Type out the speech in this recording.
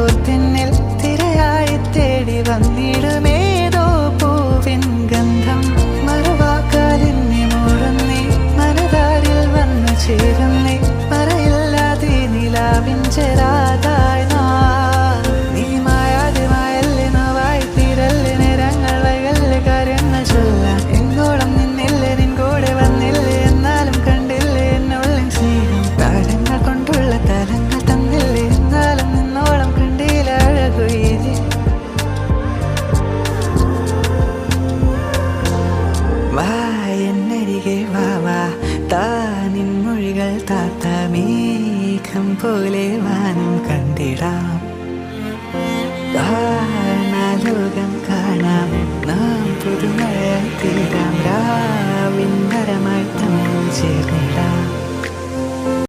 കോർത്തെന്നിൽ തിരയായി തേടി വന്നിടുമേതോ പൂവിൻ ഗന്ധം. മറുവാക്കാലിന്നെ മൂടുന്നേ, മനതാരിൽ വന്നു ചേരുന്നേ, മറയില്ലാതെ നിലാവിൻ ചെറാതായി നീ മായാതെ മായല്ലേ നോവായി തീരല്ലേ നേരങ്ങൾ വൈകല്ലേ കാര്യങ്ങൾ ചൊല്ലാൻ. എങ്ങോളം നിന്നില്ലേ, നിൻ കൂടെ വന്നില്ലേ, എന്നാലും കണ്ടില്ലേ എന്നുള്ളിൻ സ്നേഹം. താരങ്ങൾ കൊണ്ടുള്ള തലങ്ങൾ തന്നില്ലേ, എന്നാലും നിന്നോളം കണ്ടില്ല അഴകുയിലേ. വാ എന്നരികെ വാ വാ, താ നിൻ മൊഴികൾ താത്ത, മേഘം പോലെ വാനം കണ്ടിടാം. ലോകം കാണാം, നാം പുതുമഴയായി തീരാം, രാവിൻ മരമായി തമ്മിൽ ചേർന്നിടാം.